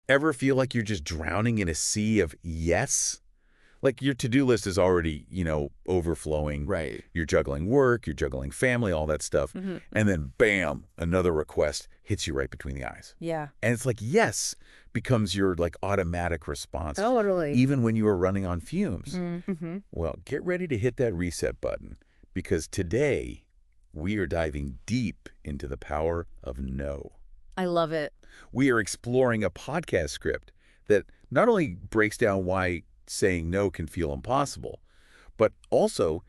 Ever feel like you're just drowning in a sea of yes? Like your to-do list is already, overflowing. Right. You're juggling work, you're juggling family, all that stuff. And then bam, another request hits you right between the eyes. Yeah. And it's like yes becomes your like automatic response. Totally. Even when you are running on fumes. Mm-hmm. Well, get ready to hit that reset button because today we are diving deep into the power of no. I love it. We are exploring a podcast script that not only breaks down why saying no can feel impossible, but also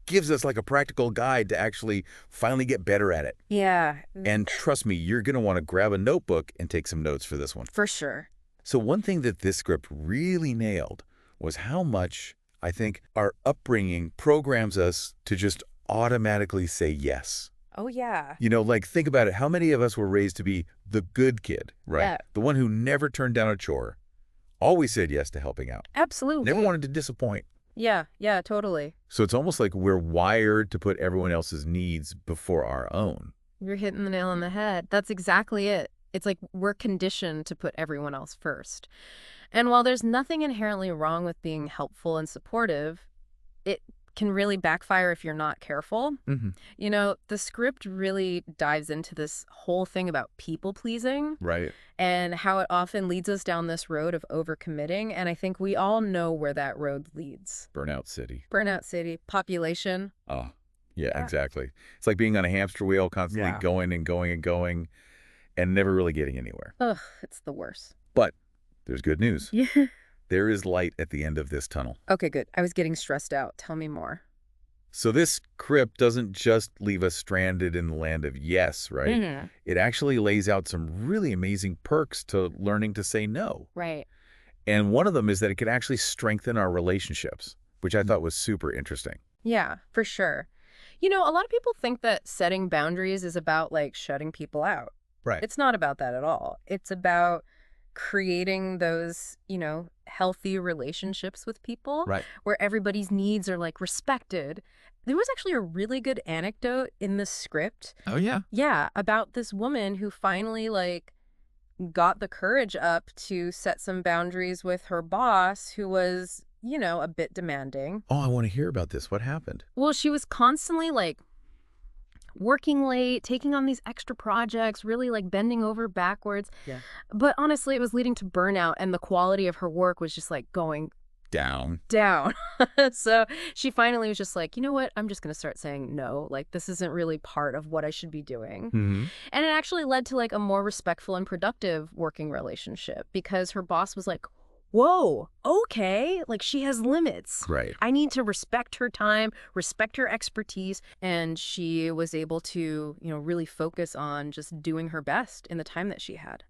gives us like a practical guide to actually finally get better at it. Yeah. And trust me, you're going to want to grab a notebook and take some notes for this one. For sure. So one thing that this script really nailed was how much I think our upbringing programs us to just automatically say yes. Oh, yeah. Like think about it. How many of us were raised to be the good kid, right? Yeah. The one who never turned down a chore, always said yes to helping out, Absolutely. never wanted to disappoint. Yeah. Yeah, totally. So it's almost like we're wired to put everyone else's needs before our own. You're hitting the nail on the head. That's exactly it. It's like we're conditioned to put everyone else first. And while there's nothing inherently wrong with being helpful and supportive, it can really backfire if you're not careful. The script really dives into this whole thing about people pleasing Right. and how it often leads us down this road of overcommitting. And I think we all know where that road leads. Burnout City. Burnout City, population. Oh, yeah, exactly. It's like being on a hamster wheel, constantly Yeah. going and going and going and never really getting anywhere. Ugh, it's the worst. But there's good news. Yeah. There is light at the end of this tunnel. Okay, good. I was getting stressed out. Tell me more. So this script doesn't just leave us stranded in the land of yes, right? It actually lays out some really amazing perks to learning to say no. Right. And one of them is that it can actually strengthen our relationships, which I thought was super interesting. Yeah, for sure. A lot of people think that setting boundaries is about like shutting people out. Right. It's not about that at all. It's about creating those, healthy relationships with people Right. where everybody's needs are like respected. There was actually a really good anecdote in the script. Oh, yeah. Yeah, about this woman who finally like got the courage up to set some boundaries with her boss who was, a bit demanding. Oh, I want to hear about this. What happened? Well, she was constantly like working late, taking on these extra projects, really like bending over backwards. Yeah. But honestly, it was leading to burnout and the quality of her work was just like going Down. down. So she finally was just like, you know what? I'm just going to start saying no. Like, this isn't really part of what I should be doing. And it actually led to like a more respectful and productive working relationship because her boss was like, whoa, okay. Like she has limits. Right. I need to respect her time, respect her expertise. And she was able to, really focus on just doing her best in the time that she had.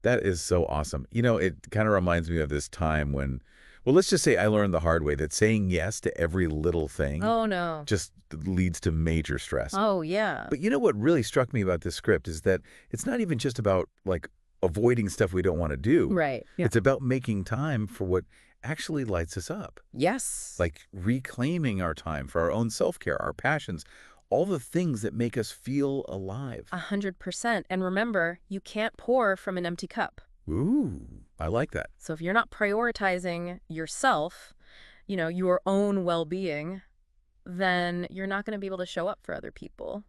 That is so awesome. It kind of reminds me of this time when, well, let's just say I learned the hard way that saying yes to every little thing Oh, no. just leads to major stress. Oh, yeah. But what really struck me about this script is that it's not even just about like avoiding stuff we don't want to do. Right. Yeah. It's about making time for what actually lights us up. Yes. Like reclaiming our time for our own self-care, our passions, all the things that make us feel alive. 100%. And remember, you can't pour from an empty cup. Ooh, I like that. So if you're not prioritizing yourself, your own well-being, then you're not going to be able to show up for other people,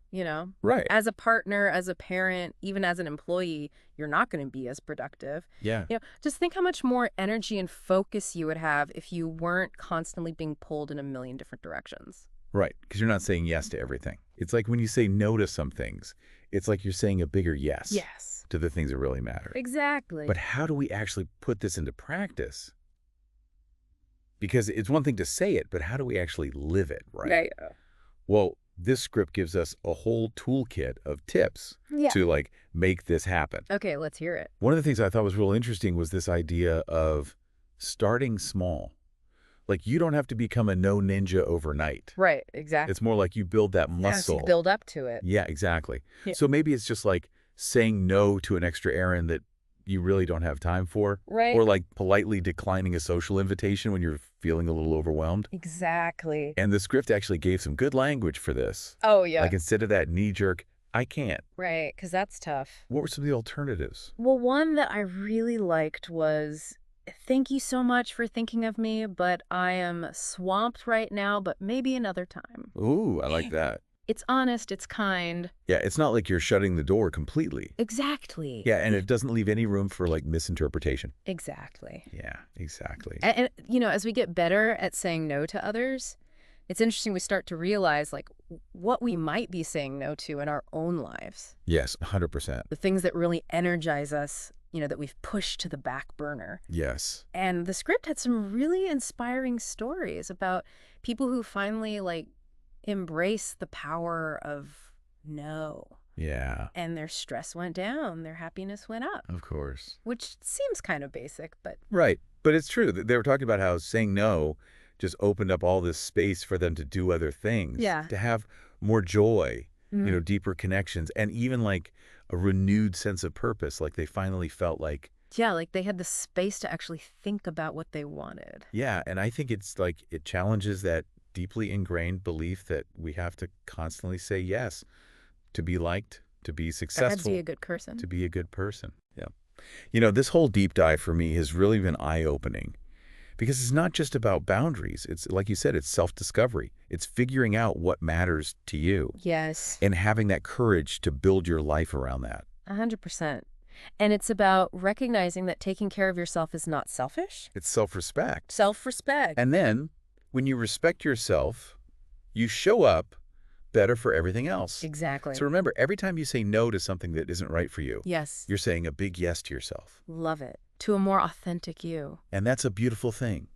Right. As a partner, as a parent, even as an employee, you're not going to be as productive. Yeah. Just think how much more energy and focus you would have if you weren't constantly being pulled in a million different directions. Right. Because you're not saying yes to everything. It's like when you say no to some things, it's like you're saying a bigger yes. Yes. To the things that really matter. Exactly. But how do we actually put this into practice? Because it's one thing to say it, but how do we actually live it, right? Right. Well, this script gives us a whole toolkit of tips to like make this happen. Okay, let's hear it. One of the things I thought was real interesting was this idea of starting small. Like you don't have to become a no ninja overnight. Right, exactly. It's more like you build that muscle. Yes, build up to it. Yeah, exactly. Yeah. So maybe it's just like saying no to an extra errand that you really don't have time for. Right. Or like politely declining a social invitation when you're feeling a little overwhelmed. Exactly. And the script actually gave some good language for this. Oh, yeah. Like instead of that knee-jerk, I can't. Right, because that's tough. What were some of the alternatives? Well, one that I really liked was, "Thank you so much for thinking of me, but I am swamped right now, but maybe another time." Ooh, I like that. It's honest, it's kind. Yeah, it's not like you're shutting the door completely. Exactly. Yeah, and it doesn't leave any room for, like, misinterpretation. Exactly. Yeah, exactly. And as we get better at saying no to others, it's interesting we start to realize, like, what we might be saying no to in our own lives. Yes, 100%. The things that really energize us, that we've pushed to the back burner. Yes. And the script had some really inspiring stories about people who finally, like, embrace the power of no. Yeah, And their stress went down, their happiness went up, of course. which seems kind of basic, but Right. But it's true. They were talking about how saying no just opened up all this space for them to do other things, Yeah. to have more joy, Mhm. deeper connections, and even like a renewed sense of purpose. Like they finally felt like, yeah, like they had the space to actually think about what they wanted. yeah. And I think it's like it challenges that deeply ingrained belief that we have to constantly say yes to be liked, to be Or had to be successful, a good person. to be a good person. Yeah. This whole deep dive for me has really been eye-opening because it's not just about boundaries. It's like you said, it's self-discovery. It's figuring out what matters to you Yes, and having that courage to build your life around that. 100%. And it's about recognizing that taking care of yourself is not selfish. It's self-respect. Self-respect. And then when you respect yourself, you show up better for everything else. Exactly. So remember, every time you say no to something that isn't right for you, Yes. you're saying a big yes to yourself. Love it. To a more authentic you. And that's a beautiful thing.